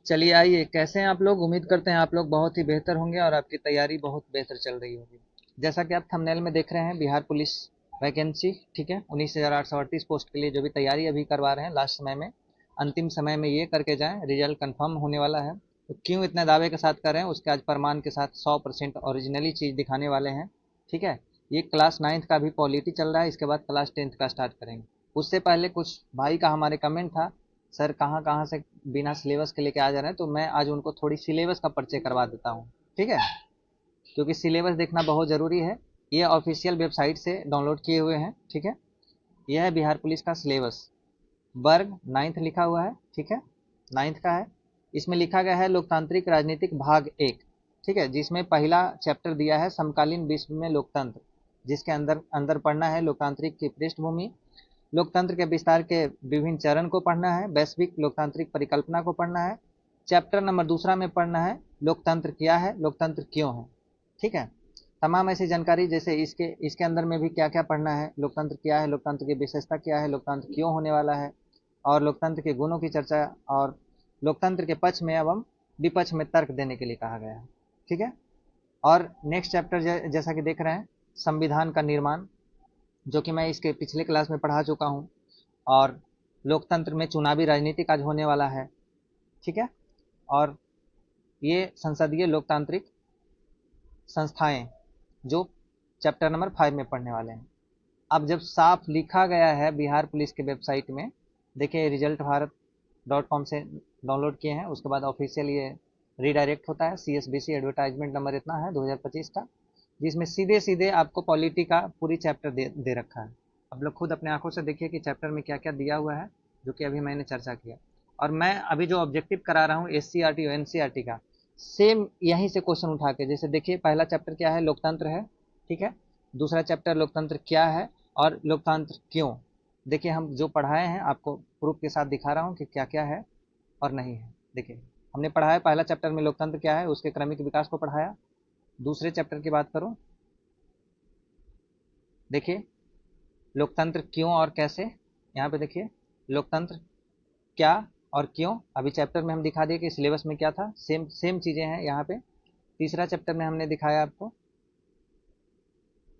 चलिए आइए, कैसे हैं आप लोग। उम्मीद करते हैं आप लोग बहुत ही बेहतर होंगे और आपकी तैयारी बहुत बेहतर चल रही होगी। जैसा कि आप थंबनेल में देख रहे हैं, बिहार पुलिस वैकेंसी, ठीक है, 19,838 पोस्ट के लिए जो भी तैयारी अभी करवा रहे हैं लास्ट समय में, अंतिम समय में ये करके जाएं, रिजल्ट कंफर्म होने वाला है। तो क्यों इतने दावे के साथ कर रहे हैं, उसके आज प्रमाण के साथ 100% ओरिजिनली चीज़ दिखाने वाले हैं। ठीक है। ये क्लास 9th का भी पॉलिटी चल रहा है, इसके बाद क्लास 10th का स्टार्ट करेंगे। उससे पहले कुछ भाई का हमारे कमेंट था, सर कहाँ कहाँ से बिना सिलेबस के लेके आ जा रहे हैं, तो मैं आज उनको थोड़ी सिलेबस का परिचय करवा देता हूँ। ठीक है, क्योंकि सिलेबस देखना बहुत ज़रूरी है। ये ऑफिशियल वेबसाइट से डाउनलोड किए हुए हैं। ठीक है, यह है बिहार पुलिस का सिलेबस। वर्ग 9th लिखा हुआ है। ठीक है, 9th का है। इसमें लिखा गया है लोकतांत्रिक राजनीतिक भाग 1। ठीक है, जिसमें पहला चैप्टर दिया है समकालीन विश्व में लोकतंत्र, जिसके अंदर अंदर पढ़ना है लोकतांत्रिक की पृष्ठभूमि, लोकतंत्र के विस्तार के विभिन्न चरण को पढ़ना है, वैश्विक लोकतांत्रिक परिकल्पना को पढ़ना है। चैप्टर नंबर दूसरा में पढ़ना है लोकतंत्र क्या है, लोकतंत्र क्यों है। ठीक है, तमाम ऐसी जानकारी, जैसे इसके इसके अंदर में भी क्या क्या पढ़ना है, लोकतंत्र क्या है, लोकतंत्र की विशेषता क्या है, लोकतंत्र क्यों होने वाला है, और लोकतंत्र के गुणों की चर्चा, और लोकतंत्र के पक्ष में एवं विपक्ष में तर्क देने के लिए कहा गया है। ठीक है, और नेक्स्ट चैप्टर जैसा कि देख रहे हैं, संविधान का निर्माण, जो कि मैं इसके पिछले क्लास में पढ़ा चुका हूँ। और लोकतंत्र में चुनावी राजनीति आज होने वाला है। ठीक है, और ये संसदीय लोकतांत्रिक संस्थाएं, जो चैप्टर नंबर 5 में पढ़ने वाले हैं। अब जब साफ लिखा गया है बिहार पुलिस के वेबसाइट में, देखिए रिजल्ट भारत .com से डाउनलोड किए हैं, उसके बाद ऑफिशियल ये रीडायरेक्ट होता है। CSBC एडवर्टाइजमेंट नंबर इतना है 2025 का, जिसमें सीधे सीधे आपको पॉलिटी का पूरी चैप्टर दे रखा है। आप लोग खुद अपने आंखों से देखिए कि चैप्टर में क्या क्या दिया हुआ है, जो कि अभी मैंने चर्चा किया। और मैं अभी जो ऑब्जेक्टिव करा रहा हूँ SCRT और NCRT का, सेम यहीं से क्वेश्चन उठा के, जैसे देखिए पहला चैप्टर क्या है, लोकतंत्र है। ठीक है, दूसरा चैप्टर लोकतंत्र क्या है और लोकतंत्र क्यों। देखिए हम जो पढ़ाए हैं आपको प्रूफ के साथ दिखा रहा हूँ कि क्या क्या है और नहीं है। देखिए हमने पढ़ा है पहला चैप्टर में लोकतंत्र क्या है, उसके क्रमिक विकास को पढ़ाया। दूसरे चैप्टर की बात करूँ, देखिए लोकतंत्र क्यों और कैसे। यहाँ पे देखिए लोकतंत्र क्या और क्यों, अभी चैप्टर में हम दिखा दिए कि सिलेबस में क्या था, सेम सेम चीज़ें हैं यहाँ पे। तीसरा चैप्टर में हमने दिखाया आपको,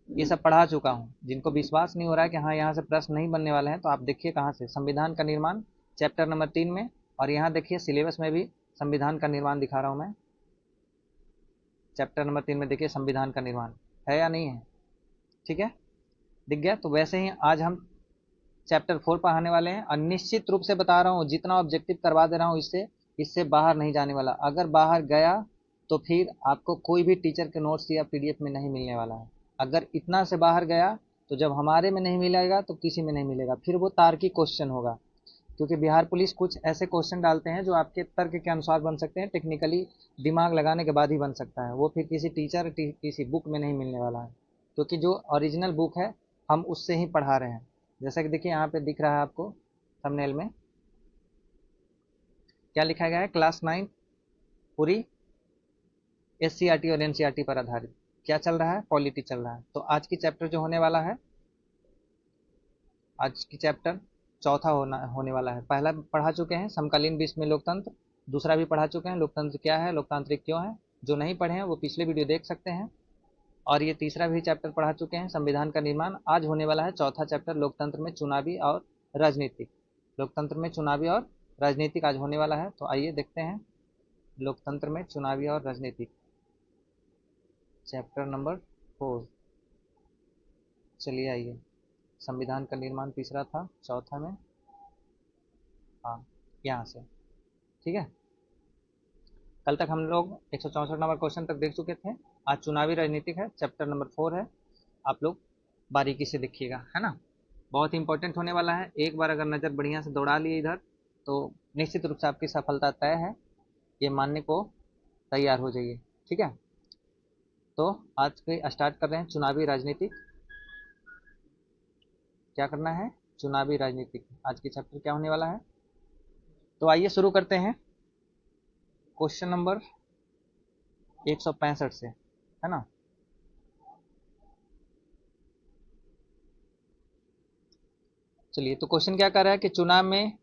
ये सब पढ़ा चुका हूँ। जिनको विश्वास नहीं हो रहा है कि हाँ यहाँ से प्रश्न नहीं बनने वाले हैं, तो आप देखिए कहाँ से, संविधान का निर्माण चैप्टर नंबर 3 में। और यहाँ देखिए सिलेबस में भी संविधान का निर्माण दिखा रहा हूँ मैं। चैप्टर नंबर 3 में देखिए संविधान का निर्माण है या नहीं है। ठीक है, दिख गया। तो वैसे ही आज हम चैप्टर 4 पढ़ाने वाले हैं, और निश्चित रूप से बता रहा हूँ जितना ऑब्जेक्टिव करवा दे रहा हूँ, इससे इससे बाहर नहीं जाने वाला। अगर बाहर गया तो फिर आपको कोई भी टीचर के नोट्स या PDF में नहीं मिलने वाला है। अगर इतना से बाहर गया तो जब हमारे में नहीं मिलेगा तो किसी में नहीं मिलेगा, फिर वो तार्किक क्वेश्चन होगा। क्योंकि बिहार पुलिस कुछ ऐसे क्वेश्चन डालते हैं जो आपके तर्क के अनुसार बन सकते हैं, टेक्निकली दिमाग लगाने के बाद ही बन सकता है, वो फिर किसी टीचर किसी बुक में नहीं मिलने वाला है। क्योंकि जो ओरिजिनल बुक है हम उससे ही पढ़ा रहे हैं। जैसा कि देखिए यहाँ पे दिख रहा है आपको थंबनेल में, क्या लिखा गया है, क्लास 9 पूरी SCRT और NCRT पर आधारित क्या चल रहा है, पॉलिटी चल रहा है। तो आज की चैप्टर जो होने वाला है, आज की चैप्टर चौथा होने वाला है। पहला पढ़ा चुके हैं समकालीन विश्व में लोकतंत्र, दूसरा भी पढ़ा चुके हैं लोकतंत्र क्या है, लोकतांत्रिक क्यों है। जो नहीं पढ़े हैं वो पिछले वीडियो देख सकते हैं। और ये तीसरा भी चैप्टर पढ़ा चुके हैं, संविधान का निर्माण। आज होने वाला है चौथा चैप्टर, लोकतंत्र में चुनावी और राजनीतिक। लोकतंत्र में चुनावी और राजनीतिक आज होने वाला है। तो आइए देखते हैं लोकतंत्र में चुनावी और राजनीतिक, चैप्टर नंबर 4। चलिए आइए, संविधान का निर्माण तीसरा था, चौथा में, हाँ यहाँ से। ठीक है, कल तक हम लोग 164 नंबर क्वेश्चन तक देख चुके थे। आज चुनावी राजनीतिक है, चैप्टर नंबर 4 है। आप लोग बारीकी से देखिएगा, है ना। बहुत इंपॉर्टेंट होने वाला है। एक बार अगर नज़र बढ़िया से दौड़ा लिए इधर, तो निश्चित रूप से आपकी सफलता तय है, ये मानने को तैयार हो जाइए। ठीक है, तो आज के स्टार्ट कर रहे हैं चुनावी राजनीतिक। क्या करना है, चुनावी राजनीतिक। आज की चैप्टर क्या होने वाला है, तो आइए शुरू करते हैं क्वेश्चन नंबर 165 से, है ना। चलिए, तो क्वेश्चन क्या कर रहा है कि चुनाव में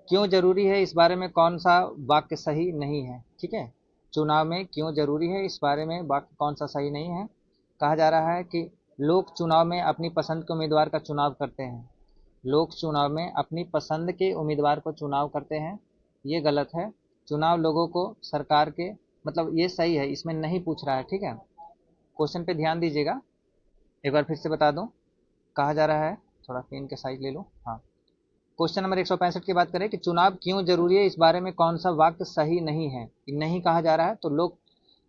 क्यों जरूरी है इस बारे में कौन सा वाक्य सही नहीं है, ठीक है। चुनाव में क्यों जरूरी है इस बारे में वाक्य कौन सा सही नहीं है। कहा जा रहा है कि लोग चुनाव में अपनी पसंद के उम्मीदवार का चुनाव करते हैं। लोग चुनाव में अपनी पसंद के उम्मीदवार को चुनाव करते हैं, ये गलत है। चुनाव लोगों को सरकार के, मतलब ये सही है, इसमें नहीं पूछ रहा है, ठीक है। क्वेश्चन पे ध्यान दीजिएगा, एक बार फिर से बता दूं। कहा जा रहा है, थोड़ा पेन के साइज ले लो, हाँ। क्वेश्चन नंबर 165 की बात करें कि चुनाव क्यों जरूरी है इस बारे में कौन सा वाक्य सही नहीं है। नहीं कहा जा रहा है, तो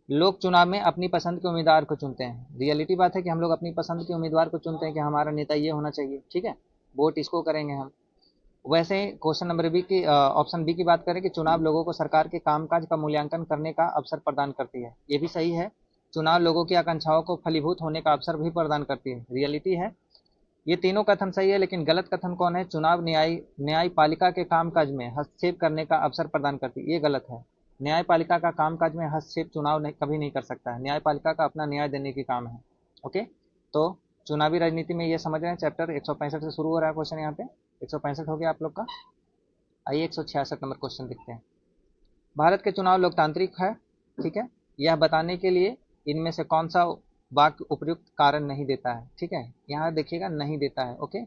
लोग चुनाव में अपनी पसंद के उम्मीदवार को चुनते हैं। रियलिटी बात है कि हम लोग अपनी पसंद के उम्मीदवार को चुनते हैं कि हमारा नेता ये होना चाहिए, ठीक है। वोट इसको करेंगे हम। वैसे क्वेश्चन नंबर बी की, ऑप्शन बी की बात करें कि चुनाव लोगों को सरकार के कामकाज का मूल्यांकन करने का अवसर प्रदान करती है, ये भी सही है। चुनाव लोगों की आकांक्षाओं को फलीभूत होने का अवसर भी प्रदान करती है, रियलिटी है। ये तीनों कथन सही है, लेकिन गलत कथन कौन है। चुनाव न्यायपालिका के कामकाज में हस्तक्षेप करने का अवसर प्रदान करती है, ये गलत है। न्यायपालिका का कामकाज में हस्तक्षेप चुनाव कभी नहीं कर सकता है। न्यायपालिका का अपना न्याय देने की काम है। ओके, तो चुनावी राजनीति में ये समझ रहे हैं। चैप्टर 165 से शुरू हो रहा है क्वेश्चन, यहाँ पे 165 हो गया आप लोग का। आइए 166 नंबर क्वेश्चन देखते हैं। भारत के चुनाव लोकतांत्रिक है, ठीक है। यह बताने के लिए इनमें से कौन सा वाक्य उपयुक्त कारण नहीं देता है, ठीक है। यहाँ देखिएगा, नहीं देता है, ओके।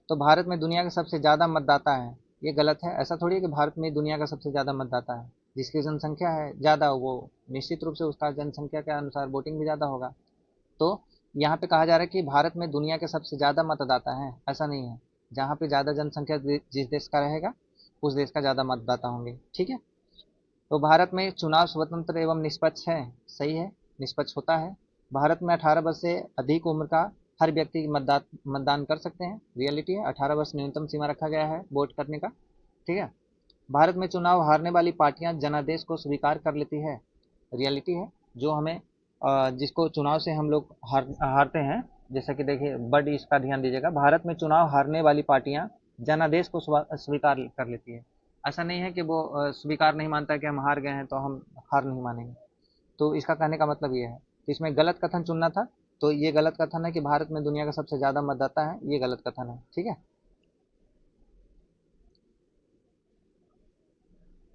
तो भारत में दुनिया के सबसे ज़्यादा मतदाता है, ये गलत है। ऐसा थोड़ी है कि भारत में दुनिया का सबसे ज़्यादा मतदाता है। जिसकी जनसंख्या है ज़्यादा, वो निश्चित रूप से उसका जनसंख्या के अनुसार वोटिंग भी ज़्यादा होगा। तो यहाँ पे कहा जा रहा है कि भारत में दुनिया के सबसे ज़्यादा मतदाता हैं, ऐसा नहीं है। जहाँ पे ज़्यादा जनसंख्या जिस देश का रहेगा, उस देश का ज़्यादा मतदाता होंगे, ठीक है। तो भारत में चुनाव स्वतंत्र एवं निष्पक्ष है, सही है, निष्पक्ष होता है। भारत में 18 वर्ष से अधिक उम्र का हर व्यक्ति मतदान कर सकते हैं, रियलिटी है। 18 वर्ष न्यूनतम सीमा रखा गया है वोट करने का, ठीक है। भारत में चुनाव हारने वाली पार्टियां जनादेश को स्वीकार कर लेती है, रियलिटी है। जो हमें जिसको चुनाव से हम लोग हारते हैं, जैसा कि देखिए, बड इसका ध्यान दीजिएगा। भारत में चुनाव हारने वाली पार्टियां जनादेश को स्वीकार कर लेती है। ऐसा नहीं है कि वो स्वीकार नहीं मानता कि हम हार गए हैं तो हम हार नहीं मानेंगे। तो इसका कहने का मतलब ये है। तो इसमें गलत कथन चुनना था, तो ये गलत कथन है कि भारत में दुनिया का सबसे ज़्यादा मतदाता है, ये गलत कथन है, ठीक है।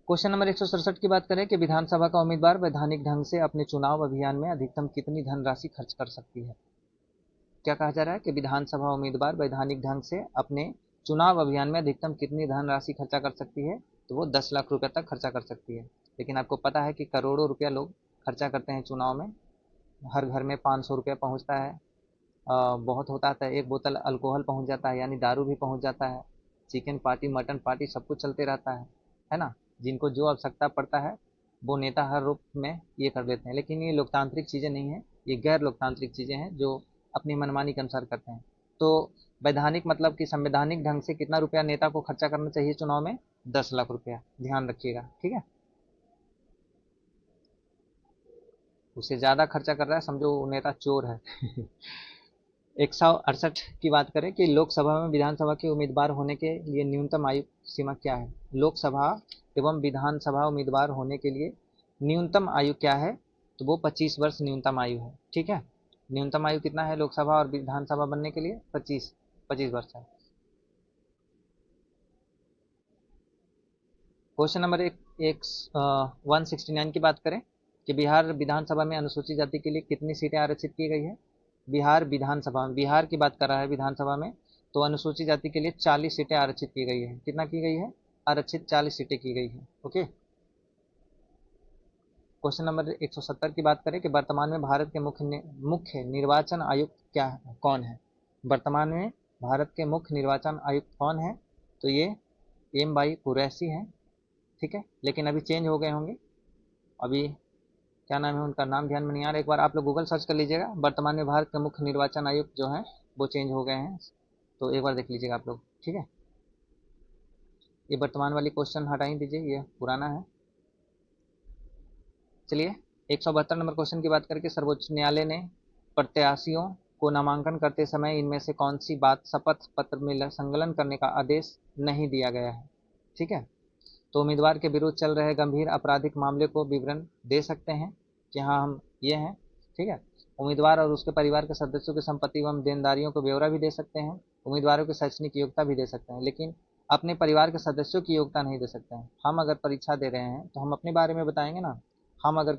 क्वेश्चन नंबर 167 की बात करें कि विधानसभा का उम्मीदवार वैधानिक ढंग से अपने चुनाव अभियान में अधिकतम कितनी धनराशि खर्च कर सकती है। क्या कहा जा रहा है कि विधानसभा उम्मीदवार वैधानिक ढंग से अपने चुनाव अभियान में अधिकतम कितनी धनराशि खर्चा कर सकती है। तो वो 10 लाख रुपए तक खर्चा कर सकती है। लेकिन आपको पता है कि करोड़ों रुपया लोग खर्चा करते हैं चुनाव में। हर घर में 500 रुपया पहुँचता है, बहुत होता है, एक बोतल अल्कोहल पहुँच जाता है, यानी दारू भी पहुँच जाता है। चिकन पार्टी, मटन पार्टी, सब कुछ चलते रहता है ना। जिनको जो आवश्यकता पड़ता है वो नेता हर रूप में ये कर देते हैं। लेकिन ये लोकतांत्रिक चीज़ें नहीं हैं, ये गैर लोकतांत्रिक चीज़ें हैं जो अपनी मनमानी के अनुसार करते हैं। तो वैधानिक मतलब कि संवैधानिक ढंग से कितना रुपया नेता को खर्चा करना चाहिए चुनाव में, 10 लाख रुपया, ध्यान रखिएगा, ठीक है। उससे ज़्यादा खर्चा कर रहा है, समझो वो नेता चोर है। 168 की बात करें कि लोकसभा में विधानसभा के उम्मीदवार होने के लिए न्यूनतम आयु सीमा क्या है। लोकसभा एवं विधानसभा उम्मीदवार होने के लिए न्यूनतम आयु क्या है। तो वो 25 वर्ष न्यूनतम आयु है, ठीक है। न्यूनतम आयु कितना है लोकसभा और विधानसभा बनने के लिए, 25 वर्ष है। क्वेश्चन नंबर 169 की बात करें कि बिहार विधानसभा में अनुसूचित जाति के लिए कितनी सीटें आरक्षित की गई है। बिहार विधानसभा में, बिहार की बात कर रहा है विधानसभा में, तो अनुसूचित जाति के लिए 40 सीटें आरक्षित की गई है। कितना की गई है, आरक्षित 40 सीटें की गई है, ओके। क्वेश्चन नंबर 170 की बात करें कि वर्तमान में भारत के मुख्य निर्वाचन आयुक्त कौन है। वर्तमान में भारत के मुख्य निर्वाचन आयुक्त कौन है। तो ये एम वाई कुरैशी हैं, ठीक है। लेकिन अभी चेंज हो गए होंगे। अभी क्या नाम है उनका, नाम ध्यान में नहीं आ रहा। एक बार आप लोग गूगल सर्च कर लीजिएगा। वर्तमान में भारत के मुख्य निर्वाचन आयुक्त जो हैं वो चेंज हो गए हैं, तो एक बार देख लीजिएगा आप लोग, ठीक है। ये वर्तमान वाली क्वेश्चन हटा ही दीजिए, ये पुराना है। चलिए 172 नंबर क्वेश्चन की बात करके, सर्वोच्च न्यायालय ने प्रत्याशियों को नामांकन करते समय इनमें से कौन सी बात शपथ पत्र में संकलन करने का आदेश नहीं दिया गया है, ठीक है। तो उम्मीदवार के विरुद्ध चल रहे गंभीर आपराधिक मामले को विवरण दे सकते हैं कि हाँ हम ये हैं, ठीक है। उम्मीदवार और उसके परिवार के सदस्यों की संपत्ति एवं देनदारियों को ब्यौरा भी दे सकते हैं। उम्मीदवारों की शैक्षणिक योग्यता भी दे सकते हैं। लेकिन अपने परिवार के सदस्यों की योग्यता नहीं दे सकते हैं। हम अगर परीक्षा दे रहे हैं तो हम अपने बारे में बताएंगे ना। हम अगर,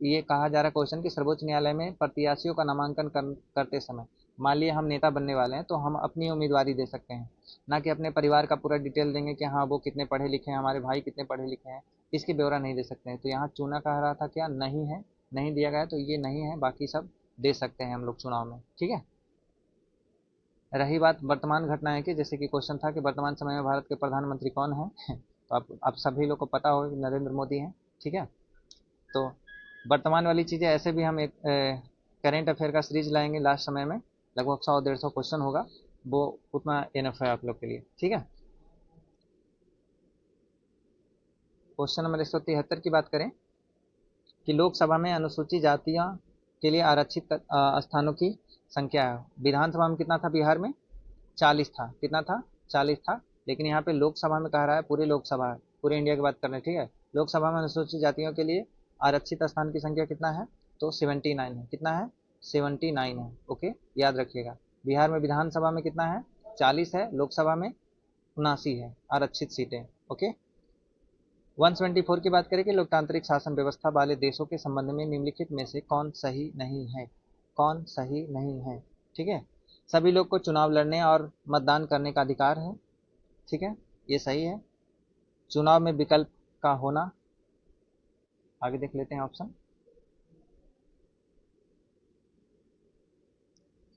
ये कहा जा रहा है क्वेश्चन कि सर्वोच्च न्यायालय में प्रत्याशियों का नामांकन करते समय मान लिया हम नेता बनने वाले हैं तो हम अपनी उम्मीदवारी दे सकते हैं, ना कि अपने परिवार का पूरा डिटेल देंगे कि हाँ वो कितने पढ़े लिखे हैं, हमारे भाई कितने पढ़े लिखे हैं, इसकी ब्यौरा नहीं दे सकते हैं। तो यहाँ चुना कह रहा था क्या, नहीं है, नहीं दिया गया, तो ये नहीं है, बाकी सब दे सकते हैं हम लोग चुनाव में, ठीक है। रही बात वर्तमान घटनाएं की, जैसे कि क्वेश्चन था कि वर्तमान समय में भारत के प्रधानमंत्री कौन है तो आप सभी लोग को पता हो कि नरेंद्र मोदी हैं, ठीक है। तो वर्तमान वाली चीज़ें ऐसे भी हम एक करेंट अफेयर का सीरीज लाएंगे लास्ट समय में, लगभग 100-150 क्वेश्चन होगा, वो उतना इनफ है आप लोग के लिए, ठीक है। क्वेश्चन नंबर 173 की बात करें कि लोकसभा में अनुसूचित जातियों के लिए आरक्षित स्थानों की संख्या है। विधानसभा में कितना था बिहार में, 40 था, कितना था, 40 था। लेकिन यहाँ पे लोकसभा में कह रहा है, पूरी लोकसभा है, पूरे इंडिया की बात कर रहे हैं, ठीक है। लोकसभा में अनुसूचित जातियों के लिए आरक्षित स्थान की संख्या कितना है, तो 79 है, कितना है, 79 है, ओके, याद रखिएगा। बिहार में विधानसभा में कितना है, 40 है, लोकसभा में 79 है आरक्षित सीटें, ओके। 174 की बात करें कि लोकतांत्रिक शासन व्यवस्था वाले देशों के संबंध में निम्नलिखित में से कौन सही नहीं है, कौन सही नहीं है, ठीक है। सभी लोग को चुनाव लड़ने और मतदान करने का अधिकार है, ठीक है, ये सही है। चुनाव में विकल्प का होना, आगे देख लेते हैं ऑप्शन,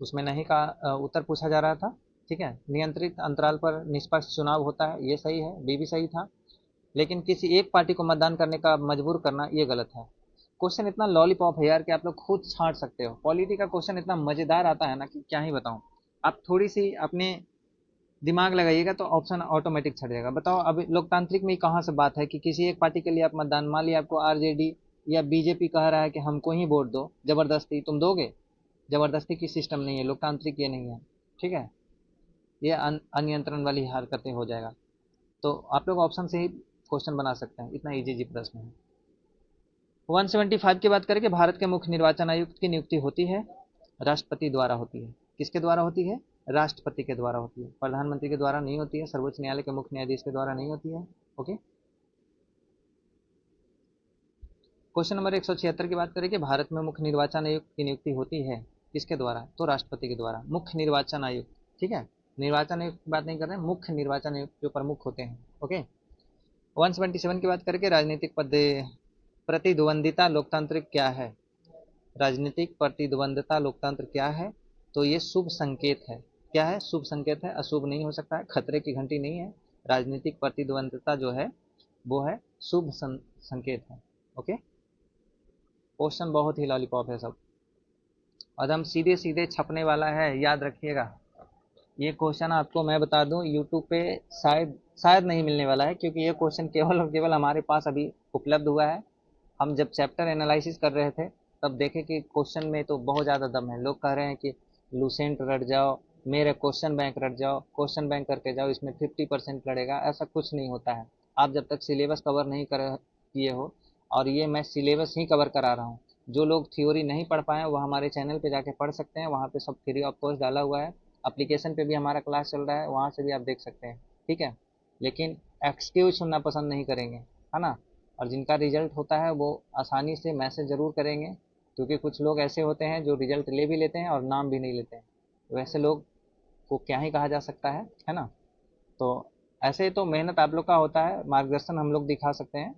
उसमें नहीं का उत्तर पूछा जा रहा था, ठीक है। नियंत्रित अंतराल पर निष्पक्ष चुनाव होता है, ये सही है, बी भी सही था। लेकिन किसी एक पार्टी को मतदान करने का मजबूर करना, ये गलत है। क्वेश्चन इतना लॉलीपॉप है यार कि आप लोग खुद छांट सकते हो। पॉलिटी का क्वेश्चन इतना मजेदार आता है ना कि क्या ही बताऊं। आप थोड़ी सी अपने दिमाग लगाइएगा तो ऑप्शन ऑटोमेटिक छट जाएगा। बताओ अब लोकतांत्रिक में कहाँ से बात है कि किसी एक पार्टी के लिए आप मतदान, मान लिया आपको आरजेडी या बीजेपी कह रहा है कि हमको ही वोट दो, जबरदस्ती तुम दोगे? जबरदस्ती की सिस्टम नहीं है, लोकतांत्रिक ये नहीं है, ठीक है। ये अनियंत्रण वाली हरकतें हो जाएगा। तो आप लोग ऑप्शन से ही क्वेश्चन बना सकते हैं, इतना इजी जी प्रश्न है। 175 की बात करें कि भारत के मुख्य निर्वाचन आयुक्त की नियुक्ति होती है, राष्ट्रपति द्वारा होती है। किसके द्वारा होती है, राष्ट्रपति के द्वारा होती है, प्रधानमंत्री के द्वारा नहीं होती है, सर्वोच्च न्यायालय के मुख्य न्यायाधीश के द्वारा नहीं होती है, ओके। क्वेश्चन नंबर 176 की बात करें कि भारत में मुख्य निर्वाचन आयुक्त की नियुक्ति होती है किसके द्वारा, तो राष्ट्रपति के द्वारा, मुख्य निर्वाचन आयुक्त, ठीक है। निर्वाचन आयुक्त की बात नहीं कर रहे हैं, मुख्य निर्वाचन आयुक्त जो प्रमुख होते हैं, ओके। 177 की बात करके राजनीतिक पद प्रतिद्वंदिता लोकतंत्र क्या है, राजनीतिक प्रतिद्वंदिता लोकतंत्र क्या है, तो ये शुभ संकेत है। क्या है, शुभ संकेत है, अशुभ नहीं हो सकता है, खतरे की घंटी नहीं है। राजनीतिक प्रतिद्वंदिता जो है वो है शुभ संकेत है, ओके। क्वेश्चन बहुत ही लॉलीपॉप है सब, और हम सीधे सीधे छपने वाला है, याद रखिएगा। ये क्वेश्चन आपको मैं बता दूं यूट्यूब पे शायद शायद नहीं मिलने वाला है, क्योंकि ये क्वेश्चन केवल और केवल हमारे पास अभी उपलब्ध हुआ है। हम जब चैप्टर एनालिसिस कर रहे थे तब देखे कि क्वेश्चन में तो बहुत ज़्यादा दम है। लोग कह रहे हैं कि लूसेंट रट जाओ, मेरे क्वेश्चन बैंक रट जाओ, क्वेश्चन बैंक करके जाओ, इसमें 50% लड़ेगा। ऐसा कुछ नहीं होता है। आप जब तक सिलेबस कवर नहीं कर किए हो, और ये मैं सिलेबस ही कवर करा रहा हूँ, जो लोग थ्योरी नहीं पढ़ पाए वो हमारे चैनल पे जाके पढ़ सकते हैं, वहाँ पे सब फ्री ऑफ कॉस्ट डाला हुआ है। एप्लीकेशन पे भी हमारा क्लास चल रहा है, वहाँ से भी आप देख सकते हैं, ठीक है। लेकिन एक्सक्यूज सुनना पसंद नहीं करेंगे, है ना। और जिनका रिजल्ट होता है वो आसानी से मैसेज ज़रूर करेंगे, क्योंकि कुछ लोग ऐसे होते हैं जो रिजल्ट ले भी लेते हैं और नाम भी नहीं लेते हैं। वैसे लोग को क्या ही कहा जा सकता है ना। तो ऐसे तो मेहनत आप लोग का होता है, मार्गदर्शन हम लोग दिखा सकते हैं,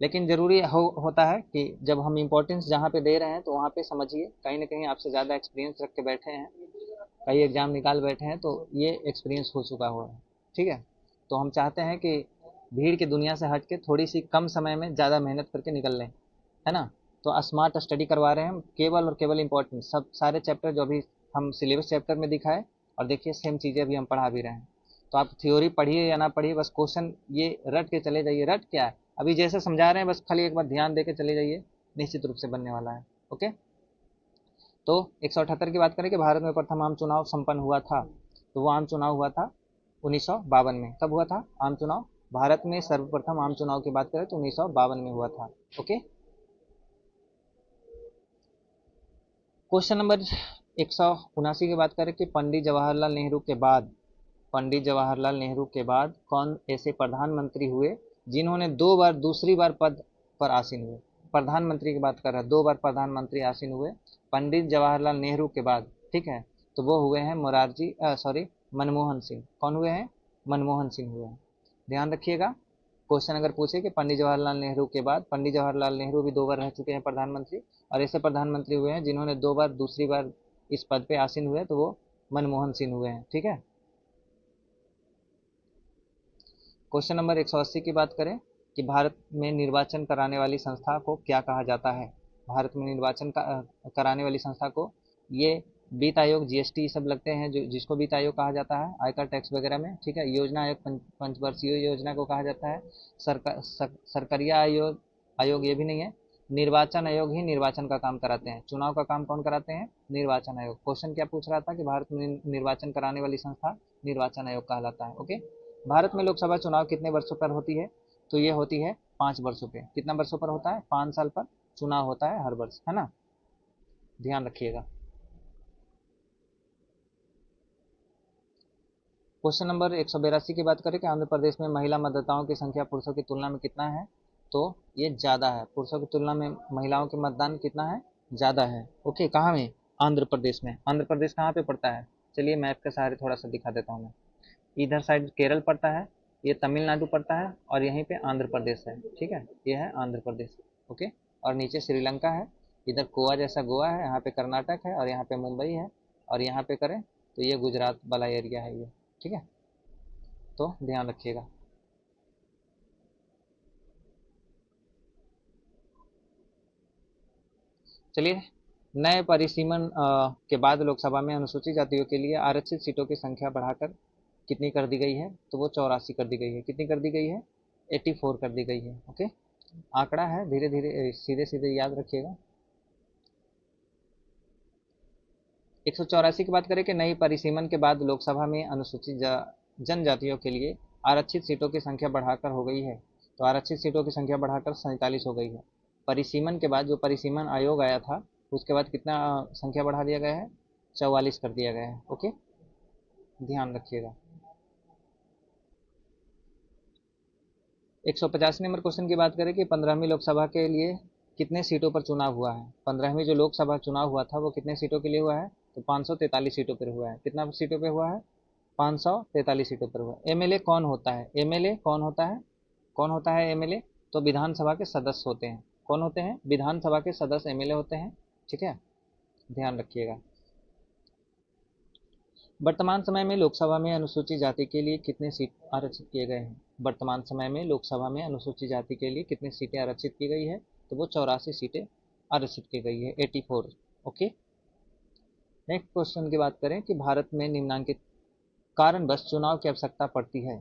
लेकिन ज़रूरी होता है कि जब हम इम्पोर्टेंस जहाँ पे दे रहे हैं तो वहाँ पे समझिए, कहीं ना कहीं आपसे ज़्यादा एक्सपीरियंस रख के बैठे हैं, कई एग्ज़ाम निकाल बैठे हैं, तो ये एक्सपीरियंस हो चुका हुआ है, ठीक है। तो हम चाहते हैं कि भीड़ की दुनिया से हट के थोड़ी सी कम समय में ज़्यादा मेहनत करके निकल लें, है ना। तो स्मार्ट स्टडी करवा रहे हैं हम, केवल और केवल इंपॉर्टेंट सब सारे चैप्टर जो अभी हम सिलेबस चैप्टर में दिखाए, और देखिए सेम चीज़ें अभी हम पढ़ा भी रहे हैं। तो आप थ्योरी पढ़िए या ना पढ़िए, बस क्वेश्चन ये रट के चले जाइए। रट क्या है, अभी जैसे समझा रहे हैं बस खाली एक बार ध्यान दे के चले जाइए, निश्चित रूप से बनने वाला है, ओके। तो 178 की बात करें कि भारत में प्रथम आम चुनाव संपन्न हुआ था, तो वो आम चुनाव हुआ था 1952 में। कब हुआ था आम चुनाव, भारत में सर्वप्रथम आम चुनाव की बात करें तो 1952 में हुआ था, ओके। क्वेश्चन नंबर 179 की बात करें कि पंडित जवाहरलाल नेहरू के बाद पंडित जवाहरलाल नेहरू के बाद कौन ऐसे प्रधानमंत्री हुए जिन्होंने दूसरी बार पद पर आसीन हुए? प्रधानमंत्री की बात कर रहा है, 2 बार प्रधानमंत्री आसीन हुए पंडित जवाहरलाल नेहरू के बाद, ठीक है। तो वो हुए हैं मनमोहन सिंह। कौन हुए हैं? मनमोहन सिंह हुए हैं। ध्यान रखिएगा, क्वेश्चन अगर पूछे कि पंडित जवाहरलाल नेहरू के बाद, पंडित जवाहरलाल नेहरू भी 2 बार रह चुके हैं प्रधानमंत्री, और ऐसे प्रधानमंत्री हुए हैं जिन्होंने दूसरी बार इस पद पे आसीन हुए, तो वो मनमोहन सिंह हुए हैं, ठीक है। क्वेश्चन नंबर 180 की बात करें कि भारत में निर्वाचन कराने वाली संस्था को क्या कहा जाता है? भारत में कराने वाली संस्था को, ये वित्त आयोग, जीएसटी सब लगते हैं, जो जिसको वित्त आयोग कहा जाता है आयकर टैक्स वगैरह में, ठीक है। योजना आयोग पंचवर्षीय योजना को कहा जाता है। सरकारिया आयोग ये भी नहीं है। निर्वाचन आयोग ही निर्वाचन का काम कराते हैं। चुनाव का काम कौन कराते हैं? निर्वाचन आयोग। क्वेश्चन क्या पूछ रहा था कि भारत में निर्वाचन कराने वाली संस्था निर्वाचन आयोग कहलाता है, ओके। भारत में लोकसभा चुनाव कितने वर्षों पर होती है? तो ये होती है 5 वर्षों पे। कितना वर्षों पर होता है? 5 साल पर चुनाव होता है हर वर्ष, है ना। ध्यान रखिएगा। क्वेश्चन नंबर 182 की बात करें कि आंध्र प्रदेश में महिला मतदाताओं की संख्या पुरुषों की तुलना में कितना है? तो ये ज़्यादा है। पुरुषों की तुलना में महिलाओं के मतदान कितना है? ज़्यादा है, ओके। कहाँ में? आंध्र प्रदेश में। आंध्र प्रदेश कहाँ पे पड़ता है? चलिए मैप के सहारे थोड़ा सा दिखा देता हूँ मैं। इधर साइड केरल पड़ता है, ये तमिलनाडु पड़ता है, और यहीं पे आंध्र प्रदेश है, ठीक है। ये है आंध्र प्रदेश, ओके। और नीचे श्रीलंका है, इधर गोवा जैसा गोवा है, यहाँ पे कर्नाटक है, और यहाँ पे मुंबई है, और यहाँ पे करें तो ये गुजरात वाला एरिया है ये, ठीक है। तो ध्यान रखिएगा। चलिए, नए परिसीमन के बाद लोकसभा में अनुसूचित जातियों के लिए आरक्षित सीटों की संख्या बढ़ाकर कितनी कर दी गई है? तो वो 84 कर दी गई है। कितनी कर दी गई है? 84 कर दी गई है, ओके। आंकड़ा है, धीरे धीरे सीधे सीधे याद रखिएगा। 184 की बात करें कि नई परिसीमन के बाद लोकसभा में अनुसूचित जनजातियों के लिए आरक्षित सीटों की संख्या बढ़ाकर हो गई है। तो आरक्षित सीटों की संख्या बढ़ाकर 47 हो गई है। परिसीमन के बाद, जो परिसीमन आयोग आया था, उसके बाद कितना संख्या बढ़ा दिया गया है? 44 कर दिया गया है, ओके। ध्यान रखिएगा। 150 नंबर क्वेश्चन की बात करें कि 15वीं लोकसभा के लिए कितने सीटों पर चुनाव हुआ है? 15वीं जो लोकसभा चुनाव हुआ था वो कितने सीटों के लिए हुआ है? तो 543 सीटों पर हुआ है। कितना सीटों पर हुआ है? 543 सीटों पर हुआ है। एमएलए कौन होता है? एमएलए कौन होता है? कौन होता है एमएलए? तो विधानसभा के सदस्य होते हैं। कौन होते हैं? विधानसभा के सदस्य एमएलए होते हैं, ठीक है। ध्यान रखिएगा। वर्तमान समय में लोकसभा में अनुसूचित जाति के लिए कितने सीट आरक्षित किए गए हैं? वर्तमान समय में लोकसभा में अनुसूचित जाति के लिए कितनी सीटें आरक्षित की गई है? तो वो 84 सीटें आरक्षित की गई है, 84, ओके। नेक्स्ट क्वेश्चन की बात करें कि भारत में निम्नांकित कारणवश चुनाव की आवश्यकता पड़ती है।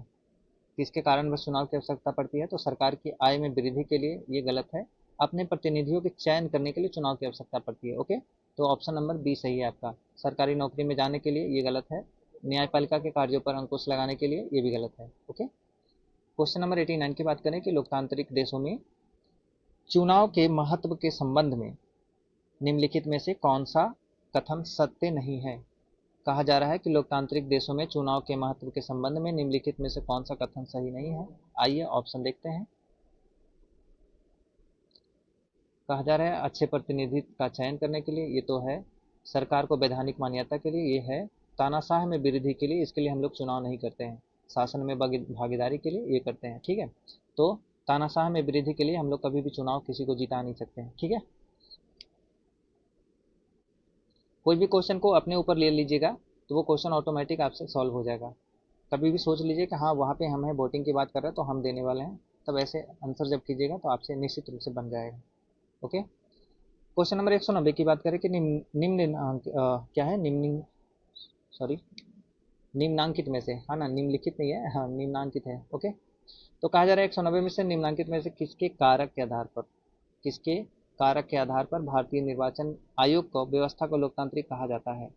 किसके कारणवश चुनाव की आवश्यकता पड़ती है? तो सरकार की आय में वृद्धि के लिए, ये गलत है। अपने प्रतिनिधियों के चयन करने के लिए चुनाव की आवश्यकता पड़ती है, ओके। तो ऑप्शन नंबर बी सही है आपका। सरकारी नौकरी में जाने के लिए, ये गलत है। न्यायपालिका के कार्यों पर अंकुश लगाने के लिए, ये भी गलत है, ओके। क्वेश्चन नंबर 89 की बात करें कि लोकतांत्रिक देशों में चुनाव के महत्व के संबंध में निम्नलिखित में से कौन सा कथन सत्य नहीं है? कहा जा रहा है कि लोकतांत्रिक देशों में चुनाव के महत्व के संबंध में निम्नलिखित में से कौन सा कथन सही नहीं है? आइए ऑप्शन देखते हैं। कहा जा रहा है अच्छे प्रतिनिधि का चयन करने के लिए, ये तो है। सरकार को वैधानिक मान्यता के लिए, ये है। तानाशाह में वृद्धि के लिए, इसके लिए हम लोग चुनाव नहीं करते हैं। शासन में भागीदारी के लिए ये करते हैं, ठीक है। तो तानाशाह में वृद्धि के लिए हम लोग कभी भी चुनाव किसी को जिता नहीं सकते हैं, ठीक है। कोई भी क्वेश्चन को अपने ऊपर ले लीजिएगा तो वो क्वेश्चन ऑटोमेटिक आपसे सॉल्व हो जाएगा। कभी भी सोच लीजिए कि हाँ, वहाँ पे हम हैं, वोटिंग की बात कर रहे हैं तो हम देने वाले हैं, तब ऐसे आंसर जब कीजिएगा तो आपसे निश्चित रूप से बन जाएगा, ओके। क्वेश्चन नंबर 190 की बात करें कि क्या है? सॉरी, निम्नांकित में से, हाँ ना, निम्नलिखित नहीं है, हाँ निम्नांकित है, ओके। तो कहा जा रहा है 190 में से निम्नांकित में से किसके कारक के आधार पर भारतीय निर्वाचन आयोग को व्यवस्था को लोकतांत्रिक कहा जाता है?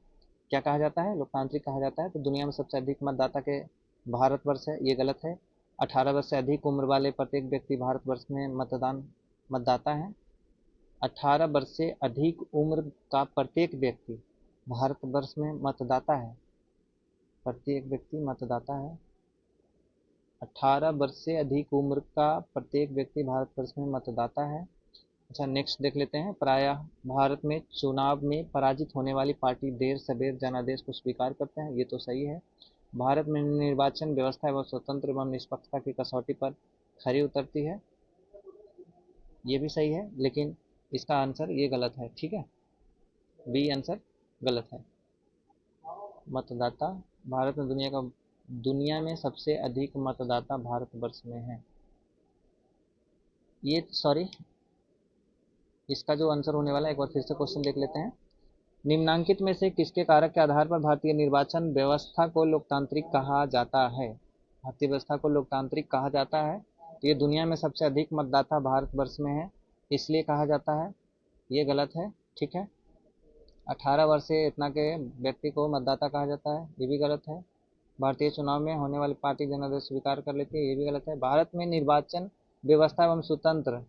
क्या कहा जाता है? लोकतांत्रिक कहा जाता है। तो दुनिया में सबसे अधिक मतदाता के भारतवर्ष है, ये गलत है। 18 वर्ष से अधिक उम्र वाले प्रत्येक व्यक्ति भारतवर्ष में मतदाता है। 18 वर्ष से अधिक उम्र का प्रत्येक व्यक्ति भारतवर्ष में मतदाता है, प्रत्येक व्यक्ति मतदाता है। 18 वर्ष से अधिक उम्र का प्रत्येक व्यक्ति भारतवर्ष में मतदाता है। अच्छा, नेक्स्ट देख लेते हैं। प्रायः भारत में चुनाव में पराजित होने वाली पार्टी देर सबेर जनादेश को स्वीकार करते हैं, ये तो सही है। भारत में निर्वाचन व्यवस्था एवं स्वतंत्र एवं निष्पक्षता की कसौटी पर खरी उतरती है, ये भी सही है, लेकिन इसका आंसर ये गलत है। ठीक है, बी आंसर गलत है। मतदाता भारत में दुनिया में सबसे अधिक मतदाता भारतवर्ष में है, ये सॉरी, इसका जो आंसर होने वाला है, एक बार फिर से क्वेश्चन देख लेते हैं। निम्नांकित में से किसके कारक के आधार पर भारतीय निर्वाचन व्यवस्था को लोकतांत्रिक कहा जाता है? भारतीय व्यवस्था को लोकतांत्रिक कहा जाता है, तो ये दुनिया में सबसे अधिक मतदाता भारतवर्ष में है, इसलिए कहा जाता है, ये गलत है। ठीक है, 18 वर्ष से इतना के व्यक्ति को मतदाता कहा जाता है, ये भी गलत है। भारतीय चुनाव में होने वाली पार्टी जनादेश स्वीकार कर लेती है, ये भी गलत है। भारत में निर्वाचन व्यवस्था एवं स्वतंत्र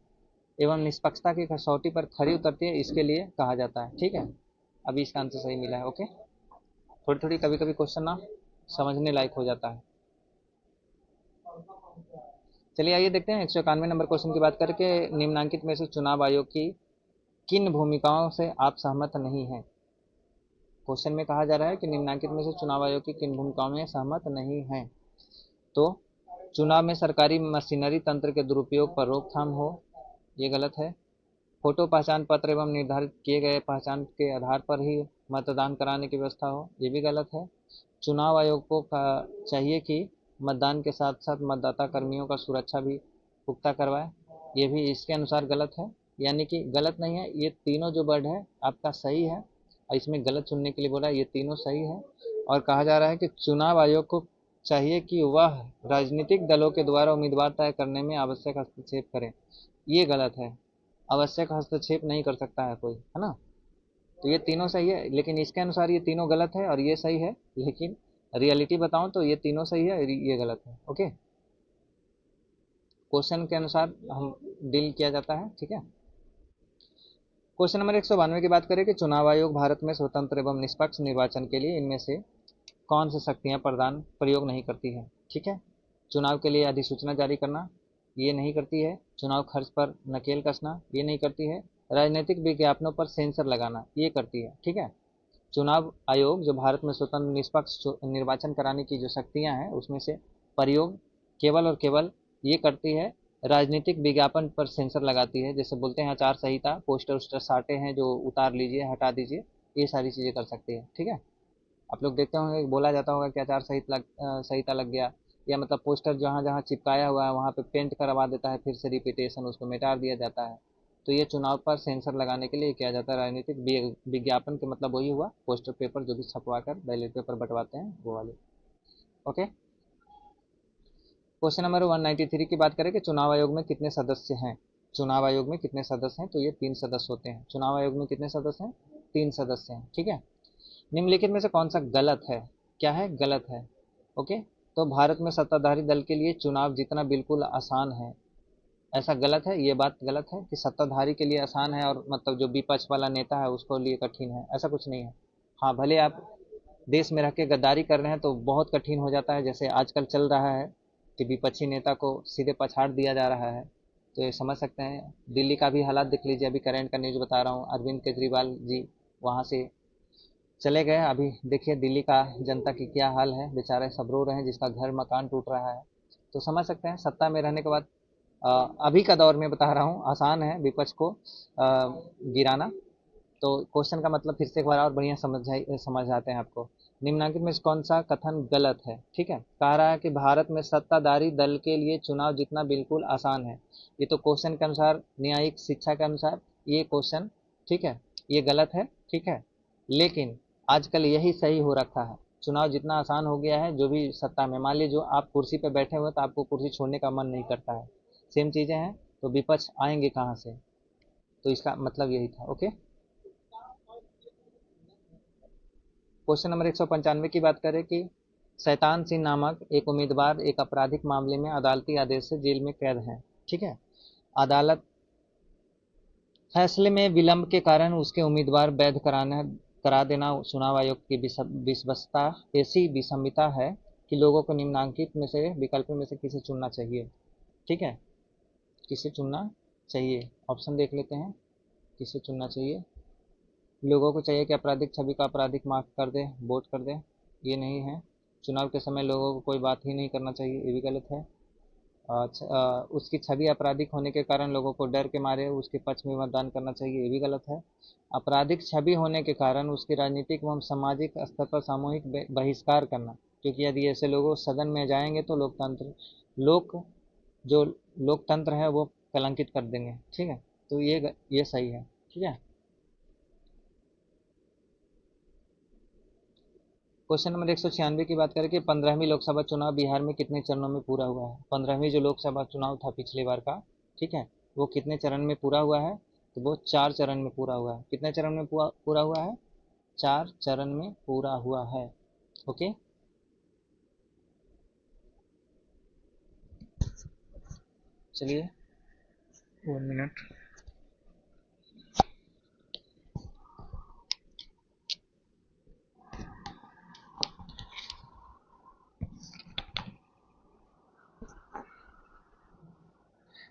एवं निष्पक्षता की कसौटी पर खरी उतरती है, इसके लिए कहा जाता है। ठीक है, अभी इसका आंसर सही मिला है। ओके, थोड़ी थोड़ी कभी कभी क्वेश्चन ना समझने लायक हो जाता है। चलिए आइए देखते हैं 191 नंबर क्वेश्चन की बात करके, निम्नांकित में से चुनाव आयोग की किन भूमिकाओं से आप सहमत नहीं हैं? क्वेश्चन में कहा जा रहा है कि निम्नांकित में से चुनाव आयोग की किन भूमिकाओं में सहमत नहीं हैं। तो चुनाव में सरकारी मशीनरी तंत्र के दुरुपयोग पर रोकथाम हो, ये गलत है। फोटो पहचान पत्र एवं निर्धारित किए गए पहचान के आधार पर ही मतदान कराने की व्यवस्था हो, ये भी गलत है। चुनाव आयोग को चाहिए कि मतदान के साथ साथ मतदाता कर्मियों का सुरक्षा भी पुख्ता करवाए, ये भी इसके अनुसार गलत है। यानी कि गलत नहीं है, ये तीनों जो वर्ड है आपका सही है, और इसमें गलत चुनने के लिए बोला, ये तीनों सही है। और कहा जा रहा है कि चुनाव आयोग को चाहिए कि वह राजनीतिक दलों के द्वारा उम्मीदवार तय करने में आवश्यक हस्तक्षेप करें, ये गलत है। आवश्यक हस्तक्षेप नहीं कर सकता है कोई, है ना। तो ये तीनों सही है, लेकिन इसके अनुसार ये तीनों गलत है और ये सही है, लेकिन रियलिटी बताऊं तो ये तीनों सही है और ये गलत है। ओके, क्वेश्चन के अनुसार हम डील किया जाता है। ठीक है, क्वेश्चन नंबर 192 की बात करें कि चुनाव आयोग भारत में स्वतंत्र एवं निष्पक्ष निर्वाचन के लिए इनमें से कौन सी शक्तियां प्रयोग नहीं करती है? ठीक है, चुनाव के लिए अधिसूचना जारी करना, ये नहीं करती है। चुनाव खर्च पर नकेल कसना, ये नहीं करती है। राजनीतिक विज्ञापनों पर सेंसर लगाना, ये करती है। ठीक है, चुनाव आयोग जो भारत में स्वतंत्र निष्पक्ष निर्वाचन कराने की जो शक्तियां हैं, उसमें से प्रयोग केवल और केवल ये करती है, राजनीतिक विज्ञापन पर सेंसर लगाती है। जैसे बोलते हैं आचार संहिता, पोस्टर उस्टर साटे हैं जो उतार लीजिए, हटा दीजिए, ये सारी चीज़ें कर सकती है। ठीक है, आप लोग देखते होंगे, बोला जाता होगा कि आचार संहिता लग गया, या मतलब पोस्टर जहाँ जहाँ चिपकाया हुआ है वहाँ पे पेंट करवा देता है, फिर से रिपीटेशन उसको मिटा दिया जाता है। तो ये चुनाव पर सेंसर लगाने के लिए किया जाता है। राजनीतिक विज्ञापन के मतलब वही हुआ, पोस्टर पेपर जो भी छपवा कर बैलेट पेपर बंटवाते हैं, वो वाले। ओके, क्वेश्चन नंबर 193 की बात करें कि चुनाव आयोग में कितने सदस्य हैं? चुनाव आयोग में कितने सदस्य हैं? तो ये 3 सदस्य होते हैं। चुनाव आयोग में कितने सदस्य हैं? 3 सदस्य हैं। ठीक है, निम्नलिखित में से कौन सा गलत है? क्या है? गलत है। ओके, तो भारत में सत्ताधारी दल के लिए चुनाव जीतना बिल्कुल आसान है, ऐसा गलत है। ये बात गलत है कि सत्ताधारी के लिए आसान है और मतलब जो विपक्ष वाला नेता है उसको लिए कठिन है, ऐसा कुछ नहीं है। हाँ, भले आप देश में रह के गद्दारी कर रहे हैं तो बहुत कठिन हो जाता है, जैसे आजकल चल रहा है कि विपक्षी नेता को सीधे पछाड़ दिया जा रहा है, तो ये समझ सकते हैं। दिल्ली का भी हालात देख लीजिए, अभी करंट का न्यूज़ बता रहा हूँ, अरविंद केजरीवाल जी वहाँ से चले गए। अभी देखिए दिल्ली का जनता की क्या हाल है, बेचारे सब रो रहे हैं जिसका घर मकान टूट रहा है। तो समझ सकते हैं सत्ता में रहने के बाद अभी का दौर में बता रहा हूँ, आसान है विपक्ष को गिराना। तो क्वेश्चन का मतलब फिर से एक बार और बढ़िया समझ आते हैं आपको। निम्नलिखित में से कौन सा कथन गलत है? ठीक है, कह रहा है कि भारत में सत्ताधारी दल के लिए चुनाव जीतना बिल्कुल आसान है, ये तो क्वेश्चन के अनुसार, न्यायिक शिक्षा के अनुसार ये क्वेश्चन, ठीक है, ये गलत है। ठीक है, लेकिन आजकल यही सही हो रखा है, चुनाव जितना आसान हो गया है, जो भी सत्ता में, मान लीजिए जो आप कुर्सी पे बैठे हुए तो आपको कुर्सी छोड़ने का मन नहीं करता है, सेम चीजें हैं, तो विपक्ष आएंगे कहाँ से? तो इसका मतलब यही था। ओके, क्वेश्चन नंबर 195 की बात करें कि शैतान सिंह नामक एक उम्मीदवार एक आपराधिक मामले में अदालती आदेश से जेल में कैद है। ठीक है, अदालत फैसले में विलंब के कारण उसके उम्मीदवार वैध करा देना चुनाव आयोग की विषमता ऐसी विषमता है कि लोगों को निम्नांकित में से विकल्प में से किसे चुनना चाहिए। ठीक है, किसे चुनना चाहिए, ऑप्शन देख लेते हैं। किसे चुनना चाहिए, लोगों को चाहिए कि आपराधिक छवि का आपराधिक माफ कर दे, वोट कर दे, ये नहीं है। चुनाव के समय लोगों को कोई बात ही नहीं करना चाहिए, ये भी गलत है। उसकी छवि आपराधिक होने के कारण लोगों को डर के मारे उसके पक्ष में मतदान करना चाहिए, ये भी गलत है। आपराधिक छवि होने के कारण उसकी राजनीतिक एवं सामाजिक स्तर पर सामूहिक बहिष्कार करना, क्योंकि यदि ऐसे लोग सदन में जाएंगे तो जो लोकतंत्र है वो कलंकित कर देंगे। ठीक है, तो ये सही है। ठीक है, क्वेश्चन नंबर 196 की बात करें कि 15वीं लोकसभा चुनाव बिहार में कितने चरणों में पूरा हुआ है। 15वीं जो लोकसभा चुनाव था पिछली बार का, ठीक है, वो कितने चरण में पूरा हुआ है, तो वो 4 चरण में पूरा हुआ है। कितने चरण में पूरा हुआ है, 4 चरण में पूरा हुआ है। ओके, चलिए 1 मिनट।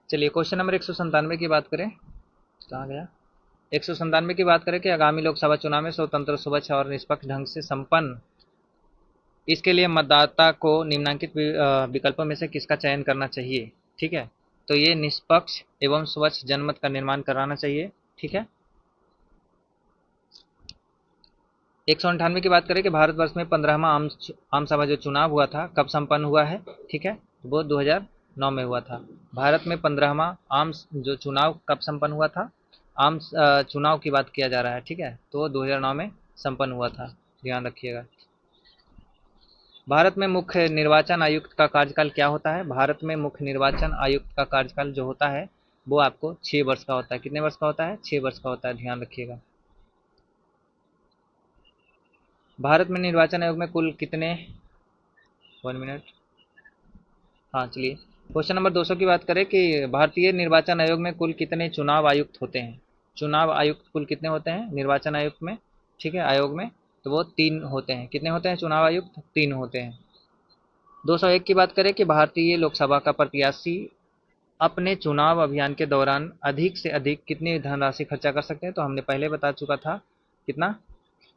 चलिए क्वेश्चन नंबर 197 की बात करें, कहाँ गया, 197 की बात करें कि आगामी लोकसभा चुनाव में स्वतंत्र, स्वच्छ और निष्पक्ष ढंग से संपन्न, इसके लिए मतदाता को निम्नांकित विकल्पों में से किसका चयन करना चाहिए। ठीक है, तो ये निष्पक्ष एवं स्वच्छ जनमत का निर्माण कराना चाहिए। ठीक है, 198 की बात करें कि भारतवर्ष में 15वां आम सभा जो चुनाव हुआ था कब संपन्न हुआ है। ठीक है, वो 2009 में हुआ था। भारत में 15वां आम जो चुनाव कब संपन्न हुआ था, आम चुनाव की बात किया जा रहा है। ठीक है, तो वो 2009 में संपन्न हुआ था, ध्यान रखिएगा। भारत में मुख्य निर्वाचन आयुक्त का कार्यकाल क्या होता है। भारत में मुख्य निर्वाचन आयुक्त का कार्यकाल जो होता है वो आपको 6 वर्ष का होता है। कितने वर्ष का होता है, 6 वर्ष का होता है, ध्यान रखिएगा। भारत में निर्वाचन आयोग में कुल कितने, 1 मिनट, हाँ चलिए, क्वेश्चन नंबर 200 की बात करें कि भारतीय निर्वाचन आयोग में कुल कितने चुनाव आयुक्त होते हैं। चुनाव आयुक्त कुल कितने होते हैं निर्वाचन आयुक्त में। ठीक है, आयोग में, तो वो 3 होते हैं। कितने होते हैं चुनाव आयुक्त, 3 होते हैं। 201 की बात करें कि भारतीय लोकसभा का प्रत्याशी अपने चुनाव अभियान के दौरान अधिक से अधिक कितनी धनराशि खर्चा कर सकते हैं, तो हमने पहले बता चुका था कितना।